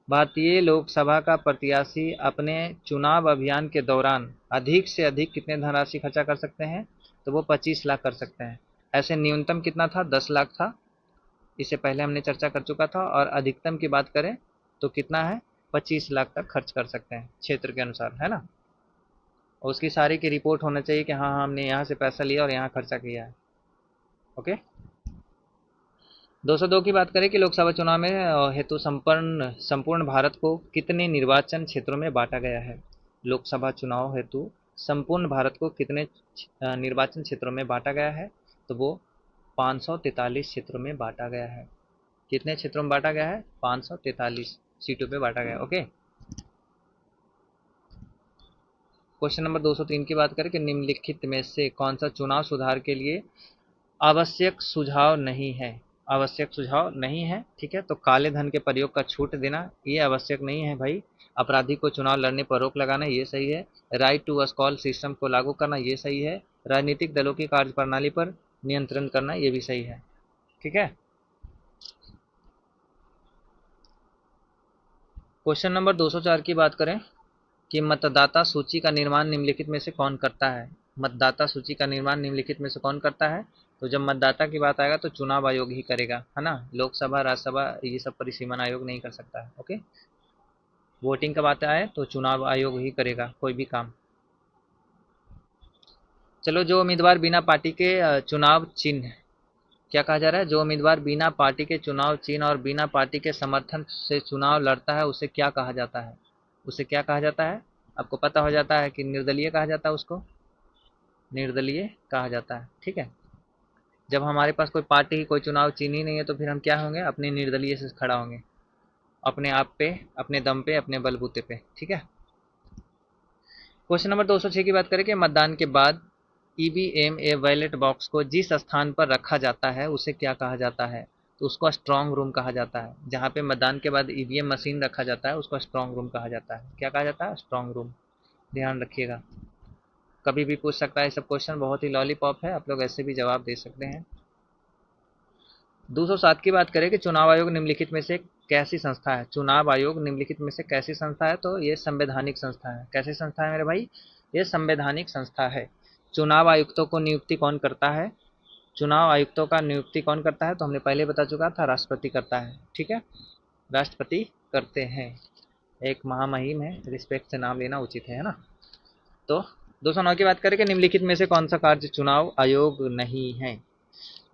भारतीय लोकसभा का प्रत्याशी अपने चुनाव अभियान के दौरान अधिक से अधिक कितने धनराशि खर्चा कर सकते हैं, तो वो 25 लाख कर सकते हैं। ऐसे न्यूनतम कितना था, 10 लाख था, इससे पहले हमने चर्चा कर चुका था। और अधिकतम की बात करें तो कितना है, 25 लाख तक खर्च कर सकते हैं क्षेत्र के अनुसार, है ना। और उसकी सारी की रिपोर्ट होना चाहिए कि हाँ हमने यहाँ से पैसा लिया और यहाँ खर्चा किया है। ओके, 202 की बात करें कि लोकसभा चुनाव में हेतु संपूर्ण भारत को कितने निर्वाचन क्षेत्रों में बांटा गया है। लोकसभा चुनाव हेतु संपूर्ण भारत को कितने निर्वाचन क्षेत्रों में बांटा गया है, तो वो 543 क्षेत्रों में बांटा गया है। कितने क्षेत्रों में बांटा गया है, 543 सीटों पे बांटा गया। ओके, क्वेश्चन नंबर 203 की बात करें कि निम्नलिखित में से कौन सा चुनाव सुधार के लिए आवश्यक सुझाव नहीं है। आवश्यक सुझाव नहीं है, ठीक है, तो काले धन के प्रयोग का छूट देना ये आवश्यक नहीं है भाई। अपराधी को चुनाव लड़ने पर रोक लगाना ये सही है। राइट टू अस्कॉल सिस्टम को लागू करना ये सही है। राजनीतिक दलों की कार्यप्रणाली पर नियंत्रण करना ये भी सही है। ठीक है, क्वेश्चन नंबर 204 की बात करें कि मतदाता सूची का निर्माण निम्नलिखित में से कौन करता है। मतदाता सूची का निर्माण निम्नलिखित में से कौन करता है, तो जब मतदाता की बात आएगा तो चुनाव आयोग ही करेगा, है ना। लोकसभा राज्यसभा ये सब परिसीमन आयोग नहीं कर सकता है। ओके, वोटिंग का बात आए तो चुनाव आयोग ही करेगा कोई भी काम। चलो, जो उम्मीदवार बिना पार्टी के चुनाव चिन्ह, क्या कहा जा रहा है, जो उम्मीदवार बिना पार्टी के चुनाव चिन्ह और बिना पार्टी के समर्थन से चुनाव लड़ता है उसे क्या कहा जाता है। उसे क्या कहा जाता है, आपको पता हो जाता है कि निर्दलीय कहा जाता है, उसको निर्दलीय कहा जाता है। ठीक है, जब हमारे पास कोई पार्टी कोई चुनाव चिन्ह ही नहीं है तो फिर हम क्या होंगे, अपने निर्दलीय से खड़ा होंगे, अपने आप पे, अपने दम पे, अपने बलबूते पे। ठीक है, क्वेश्चन नंबर 206 की बात करें कि मतदान के बाद ईवीएम बैलेट बॉक्स को जिस स्थान पर रखा जाता है उसे क्या कहा जाता है। तो उसको स्ट्रांग रूम कहा जाता है। जहाँ पे मतदान के बाद ईवीएम मशीन रखा जाता है उसको स्ट्रांग रूम कहा जाता है। क्या कहा जाता है? Strong room. ध्यान रखिएगा, कभी भी पूछ सकता है। सब क्वेश्चन बहुत ही लॉलीपॉप है, आप लोग ऐसे भी जवाब दे सकते हैं। 207 की बात करें कि चुनाव आयोग निम्नलिखित में से कैसी संस्था है। चुनाव आयोग निम्नलिखित में से कैसी संस्था है? तो ये संवैधानिक संस्था है। कैसी संस्था है मेरे भाई? ये संवैधानिक संस्था है। चुनाव आयुक्तों को नियुक्ति कौन करता है? चुनाव आयुक्तों का नियुक्ति कौन करता है? तो हमने पहले बता चुका था, राष्ट्रपति करता है। ठीक है, राष्ट्रपति करते हैं। एक महामहिम है, रिस्पेक्ट से नाम लेना उचित है ना। तो 209 की बात करें कि निम्नलिखित में से कौन सा कार्य चुनाव आयोग नहीं है।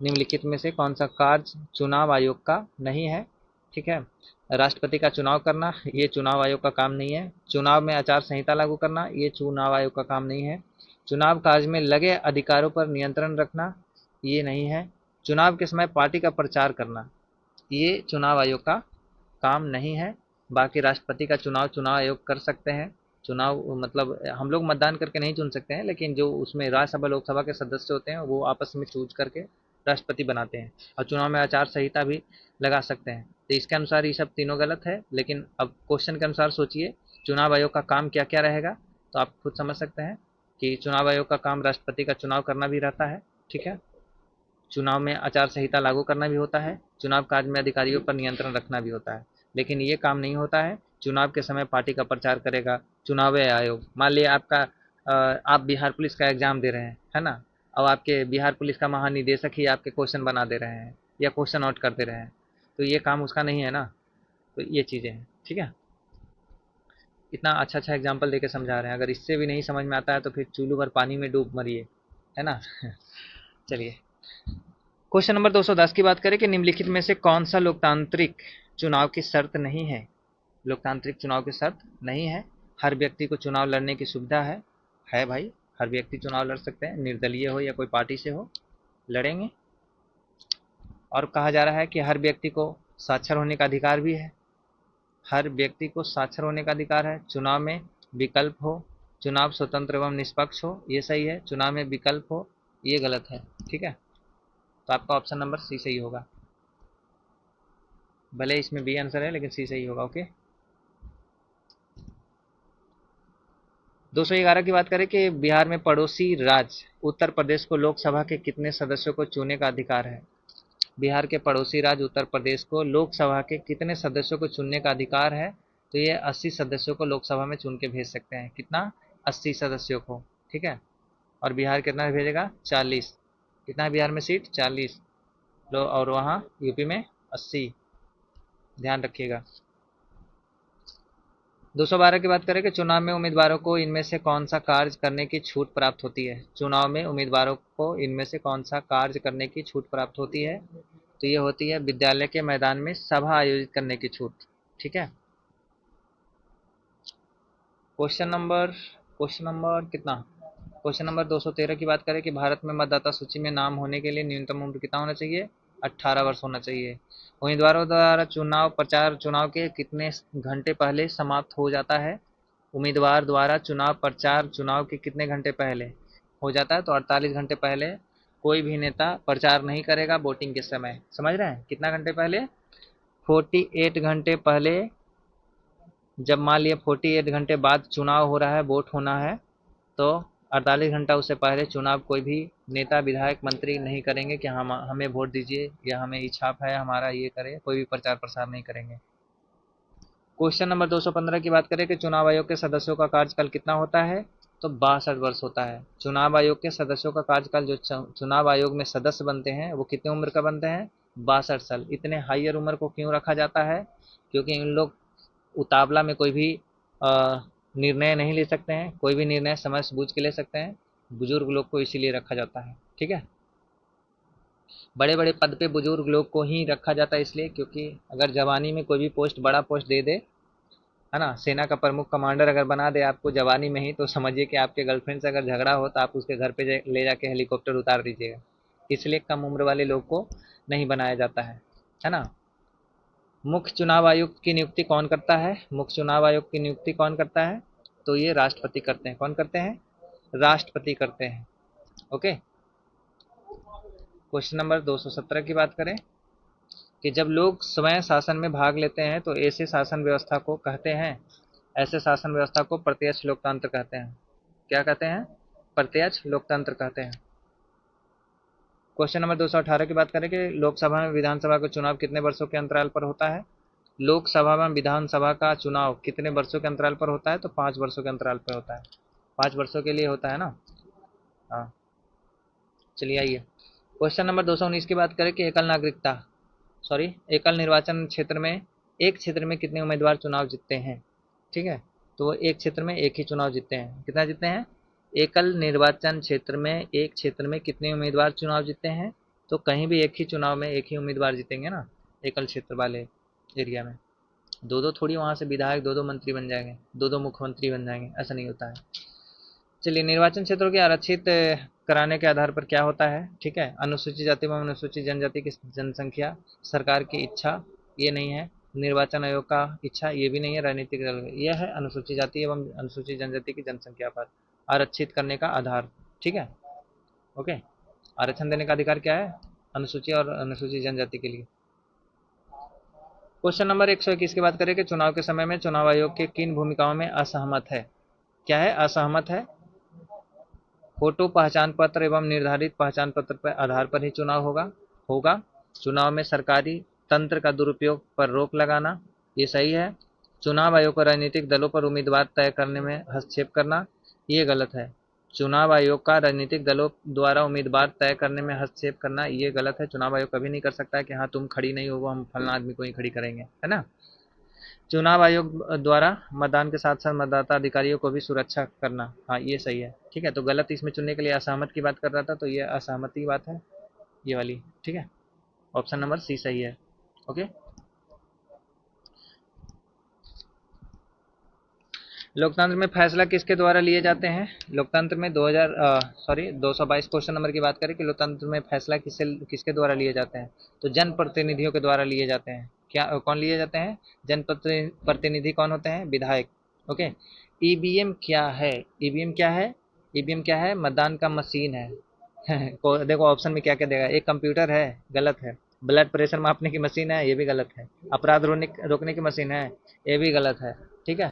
निम्नलिखित में से कौन सा कार्य चुनाव आयोग का नहीं है? ठीक है, राष्ट्रपति का चुनाव करना ये चुनाव आयोग का काम नहीं है। चुनाव में आचार संहिता लागू करना ये चुनाव आयोग का काम नहीं है। चुनाव कार्य में लगे अधिकारों पर नियंत्रण रखना ये नहीं है। चुनाव के समय पार्टी का प्रचार करना ये चुनाव आयोग का काम नहीं है। बाकी राष्ट्रपति का चुनाव चुनाव आयोग कर सकते हैं। चुनाव मतलब हम लोग मतदान करके नहीं चुन सकते हैं, लेकिन जो उसमें राज्यसभा लोकसभा के सदस्य होते हैं वो आपस में चूज करके राष्ट्रपति बनाते हैं। और चुनाव में आचार संहिता भी लगा सकते हैं। तो इसके अनुसार ये सब तीनों गलत है। लेकिन अब क्वेश्चन के अनुसार सोचिए चुनाव आयोग का काम क्या क्या रहेगा, तो आप खुद समझ सकते हैं कि चुनाव आयोग का काम राष्ट्रपति का चुनाव करना भी रहता है। ठीक है, चुनाव में आचार संहिता लागू करना भी होता है, चुनाव कार्य में अधिकारियों पर नियंत्रण रखना भी होता है। लेकिन ये काम नहीं होता है चुनाव के समय पार्टी का प्रचार करेगा चुनाव आयोग। मान लिया आप बिहार पुलिस का एग्जाम दे रहे हैं, है ना, और आपके बिहार पुलिस का महानिदेशक ही आपके क्वेश्चन बना दे रहे हैं या क्वेश्चन आउट कर दे रहे हैं, तो ये काम उसका नहीं है ना। तो ये चीज़ें हैं। ठीक है, इतना अच्छा अच्छा एग्जाम्पल देके समझा रहे हैं, अगर इससे भी नहीं समझ में आता है तो फिर चूल्लू भर पानी में डूब मरिए, है ना। चलिए, क्वेश्चन नंबर 210 की बात करें कि निम्नलिखित में से कौन सा लोकतांत्रिक चुनाव की शर्त नहीं है। लोकतांत्रिक चुनाव की शर्त नहीं है। हर व्यक्ति को चुनाव लड़ने की सुविधा है भाई, हर व्यक्ति चुनाव लड़ सकते हैं, निर्दलीय हो या कोई पार्टी से हो, लड़ेंगे। और कहा जा रहा है कि हर व्यक्ति को साक्षर होने का अधिकार भी है। हर व्यक्ति को साक्षर होने का अधिकार है। चुनाव में विकल्प हो, चुनाव स्वतंत्र एवं निष्पक्ष हो, ये सही है। चुनाव में विकल्प हो, ये गलत है। ठीक है, तो आपका ऑप्शन नंबर सी सही होगा। भले इसमें बी आंसर है लेकिन सी सही होगा। ओके, 211 की बात करें कि बिहार में पड़ोसी राज्य उत्तर प्रदेश को लोकसभा के कितने सदस्यों को चुनने का अधिकार है। बिहार के पड़ोसी राज्य उत्तर प्रदेश को लोकसभा के कितने सदस्यों को चुनने का अधिकार है। तो ये 80 सदस्यों को लोकसभा में चुन के भेज सकते हैं। कितना? 80 सदस्यों को। ठीक है, और बिहार कितना भेजेगा? 40। कितना है बिहार में सीट? 40। लो, और वहाँ यूपी में 80। ध्यान रखिएगा। 212 की बात करें कि चुनाव में उम्मीदवारों को इनमें से कौन सा कार्य करने की छूट प्राप्त होती है। चुनाव में उम्मीदवारों को इनमें से कौन सा कार्य करने की छूट प्राप्त होती है। तो ये होती है विद्यालय के मैदान में सभा आयोजित करने की छूट। ठीक है, क्वेश्चन नंबर कितना? क्वेश्चन नंबर 213 की बात करें कि भारत में मतदाता सूची में नाम होने के लिए न्यूनतम उम्र कितना होना चाहिए? 18 वर्ष होना चाहिए। उम्मीदवारों द्वारा चुनाव प्रचार चुनाव के कितने घंटे पहले समाप्त हो जाता है। उम्मीदवार द्वारा चुनाव प्रचार चुनाव के कितने घंटे पहले हो जाता है? तो 48 घंटे पहले कोई भी नेता प्रचार नहीं करेगा वोटिंग के समय। समझ रहे हैं? कितना घंटे पहले? 48 घंटे पहले। जब मान लिया 48 घंटे बाद चुनाव हो रहा है, वोट होना है, तो 48 घंटा उससे पहले चुनाव कोई भी नेता विधायक मंत्री नहीं करेंगे कि हम हमें वोट दीजिए या हमें इच्छा है हमारा ये करे, कोई भी प्रचार प्रसार नहीं करेंगे। क्वेश्चन नंबर 215 की बात करें कि चुनाव आयोग के सदस्यों का कार्यकाल कितना होता है। तो 62 वर्ष होता है। चुनाव आयोग के सदस्यों का कार्यकाल, जो चुनाव आयोग में सदस्य बनते हैं वो कितने उम्र का बनते हैं? 62 साल। इतने हाइयर उम्र को क्यों रखा जाता है? क्योंकि इन लोग उतावला में कोई भी निर्णय नहीं ले सकते हैं, कोई भी निर्णय समझ बूझ के ले सकते हैं। बुजुर्ग लोग को इसीलिए रखा जाता है। ठीक है, बड़े बड़े पद पे बुजुर्ग लोग को ही रखा जाता है इसलिए क्योंकि अगर जवानी में कोई भी पोस्ट बड़ा पोस्ट दे दे, है ना, सेना का प्रमुख कमांडर अगर बना दे आपको जवानी में ही, तो समझिए कि आपके गर्लफ्रेंड से अगर झगड़ा हो तो आप उसके घर पे ले जाके हेलीकॉप्टर उतार दीजिएगा। इसलिए कम उम्र वाले लोग को नहीं बनाया जाता है ना। मुख्य चुनाव आयुक्त की नियुक्ति कौन करता है? मुख्य चुनाव आयोग की नियुक्ति कौन करता है? तो ये राष्ट्रपति करते हैं। कौन करते हैं? राष्ट्रपति करते हैं। ओके, क्वेश्चन नंबर 217 की बात करें कि जब लोग स्वयं शासन में भाग लेते हैं तो ऐसे शासन व्यवस्था को कहते हैं, ऐसे शासन व्यवस्था को प्रत्यक्ष लोकतंत्र कहते हैं। क्या कहते हैं? प्रत्यक्ष लोकतंत्र कहते हैं। क्वेश्चन नंबर 218 की बात करें कि लोकसभा में विधानसभा का चुनाव कितने वर्षों के अंतराल पर होता है? लोकसभा में विधानसभा का चुनाव कितने वर्षों के अंतराल पर होता है? तो 5 वर्षों के अंतराल पर होता है। 5 वर्षों के लिए होता है ना। हाँ, चलिए आइए क्वेश्चन नंबर 219 की बात करें कि एकल निर्वाचन क्षेत्र में एक क्षेत्र में कितने उम्मीदवार चुनाव जीतते हैं? ठीक है, तो एक क्षेत्र में एक ही चुनाव जीतते हैं। कितना जीतते हैं? एकल निर्वाचन क्षेत्र में एक क्षेत्र में कितने उम्मीदवार चुनाव जीतते हैं? तो कहीं भी एक ही चुनाव में एक ही उम्मीदवार जीतेंगे ना, एकल क्षेत्र वाले एरिया में। दो दो थोड़ी वहां से विधायक दो दो मंत्री बन जाएंगे, दो दो मुख्यमंत्री बन जाएंगे, ऐसा नहीं होता है। चलिए, निर्वाचन क्षेत्रों के आरक्षित कराने के आधार पर क्या होता है? ठीक है, अनुसूचित जाति एवं अनुसूचित जनजाति की जनसंख्या, सरकार की इच्छा, ये नहीं है। निर्वाचन आयोग का इच्छा, ये भी नहीं है। राजनीतिक दल, यह है अनुसूचित जाति एवं अनुसूचित जनजाति की जनसंख्या पर आरक्षित करने का आधार। ठीक है, ओके। आरक्षण देने का अधिकार क्या है? अनुसूचित और अनुसूचित जनजाति के लिए। क्वेश्चन नंबर 121 की बात करें कि चुनाव के समय में चुनाव आयोग के किन भूमिकाओं में असहमत है? क्या है? असहमत है। फोटो पहचान पत्र एवं निर्धारित पहचान पत्र पर आधार पर ही चुनाव होगा। चुनाव में सरकारी तंत्र का दुरुपयोग पर रोक लगाना, ये सही है। चुनाव आयोग को राजनीतिक दलों पर उम्मीदवार तय करने में हस्तक्षेप करना, ये गलत है। चुनाव आयोग का राजनीतिक दलों द्वारा उम्मीदवार तय करने में हस्तक्षेप करना, ये गलत है। चुनाव आयोग कभी नहीं कर सकता है कि हाँ तुम खड़ी नहीं हो, वो हम फलना आदमी को ही खड़ी करेंगे, है ना। चुनाव आयोग द्वारा मतदान के साथ साथ मतदाता अधिकारियों को भी सुरक्षा करना, हाँ ये सही है। ठीक है, तो गलत इसमें चुनने के लिए असहमत की बात कर रहा था, तो ये असहमति की बात है, ये वाली। ठीक है, ऑप्शन नंबर सी सही है। ओके। लोकतंत्र में फैसला किसके द्वारा लिए जाते हैं? लोकतंत्र में 222 क्वेश्चन नंबर की बात करें कि लोकतंत्र में फैसला किसके द्वारा लिए जाते हैं? तो जनप्रतिनिधियों के द्वारा लिए जाते हैं। क्या कौन लिए जाते हैं? जनप्रतिनिधि कौन होते हैं? विधायक। ओके। ईवीएम क्या है? ईवीएम क्या है? ईवीएम क्या है? मतदान का मशीन है। देखो ऑप्शन में क्या क्या देगा। एक कंप्यूटर है, गलत है। ब्लड प्रेशर मापने की मशीन है, ये भी गलत है। अपराध रोकने की मशीन है, ये भी गलत है। ठीक है,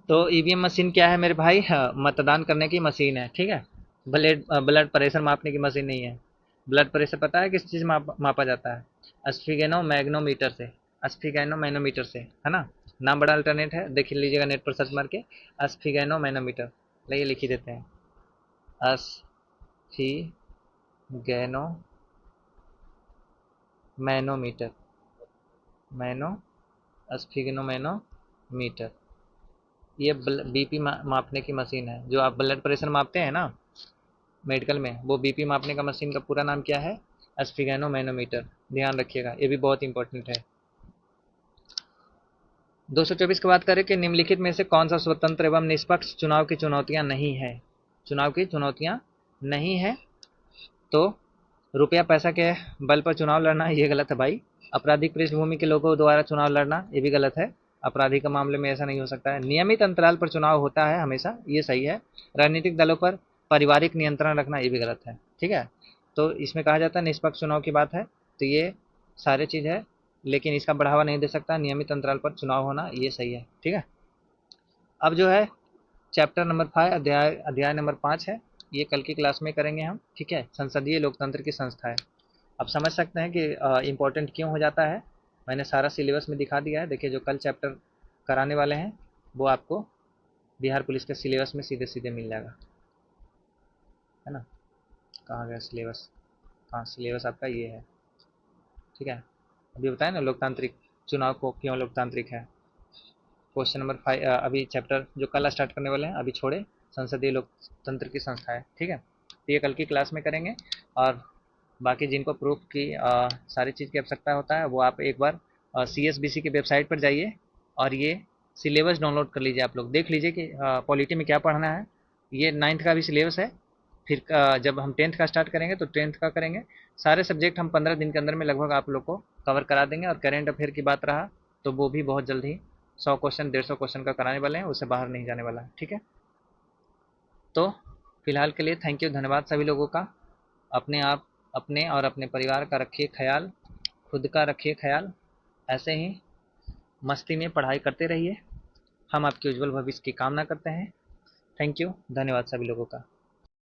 तो ईवीएम मशीन क्या है मेरे भाई? हाँ, मतदान करने की मशीन है। ठीक है, ब्लड प्रेशर मापने की मशीन नहीं है। ब्लड प्रेशर पता है किस चीज़ मापा जाता है? स्फिगेनो मैग्नोमीटर से। स्फिगेनो मैनोमीटर से, है ना। नाम बड़ा अल्टरनेट है, देख लीजिएगा नेट पर सर्च मार के। स्फिगेनो मैनोमीटर, लाइए लिख ही देते हैं। स्फिगेनो मैनोमीटर, मैनो स्फिगेनो मैनोमीटर, ये बीपी मापने की मशीन है। जो आप ब्लड प्रेशर मापते हैं ना मेडिकल में, वो बीपी मापने का मशीन का पूरा नाम क्या है? स्फिगेनो मैनोमीटर। ध्यान रखिएगा, ये भी बहुत इंपॉर्टेंट है। 224 की बात करें कि निम्नलिखित में से कौन सा स्वतंत्र एवं निष्पक्ष चुनाव की चुनौतियां नहीं है? चुनाव की चुनौतियां नहीं है, तो रुपया पैसा के बल पर चुनाव लड़ना, ये गलत है भाई। आपराधिक पृष्ठभूमि के लोगों द्वारा चुनाव लड़ना, ये भी गलत है। अपराधी का मामले में ऐसा नहीं हो सकता है। नियमित अंतराल पर चुनाव होता है हमेशा, ये सही है। राजनीतिक दलों पर पारिवारिक नियंत्रण रखना, ये भी गलत है। ठीक है, तो इसमें कहा जाता है निष्पक्ष चुनाव की बात है, तो ये सारे चीज़ है, लेकिन इसका बढ़ावा नहीं दे सकता। नियमित अंतराल पर चुनाव होना, ये सही है। ठीक है, अब जो है चैप्टर नंबर 5, अध्याय नंबर 5 है, ये कल की क्लास में करेंगे हम। ठीक है, संसदीय लोकतंत्र की संस्था है। आप समझ सकते हैं कि इम्पोर्टेंट क्यों हो जाता है। मैंने सारा सिलेबस में दिखा दिया है। देखिए, जो कल चैप्टर कराने वाले हैं वो आपको बिहार पुलिस के सिलेबस में सीधे सीधे मिल जाएगा, है ना। कहाँ गया सिलेबस? हाँ, सिलेबस आपका ये है। ठीक है, अभी बताए ना लोकतांत्रिक चुनाव को क्यों लोकतांत्रिक है। क्वेश्चन नंबर 5, अभी चैप्टर जो कल स्टार्ट करने वाले हैं अभी छोड़े, संसदीय लोकतंत्र की संस्था है। ठीक है, तो ये कल की क्लास में करेंगे। और बाकी जिनको प्रूफ की सारी चीज़ की आवश्यकता होता है, वो आप एक बार CSBC की वेबसाइट पर जाइए और ये सिलेबस डाउनलोड कर लीजिए। आप लोग देख लीजिए कि पॉलिटी में क्या पढ़ना है। ये 9th का भी सिलेबस है। फिर जब हम 10th का स्टार्ट करेंगे तो 10th का करेंगे। सारे सब्जेक्ट हम 15 दिन के अंदर में लगभग आप लोग को कवर करा देंगे। और करेंट अफेयर की बात रहा तो वो भी बहुत जल्द ही 100 क्वेश्चन 150 क्वेश्चन का कराने वाले हैं, उससे बाहर नहीं जाने वाला है। ठीक है, तो फिलहाल के लिए थैंक यू, धन्यवाद सभी लोगों का। अपने और अपने परिवार का रखिए ख्याल। खुद का रखिए ख्याल, ऐसे ही मस्ती में पढ़ाई करते रहिए। हम आपके उज्जवल भविष्य की कामना करते हैं। थैंक यू, धन्यवाद सभी लोगों का।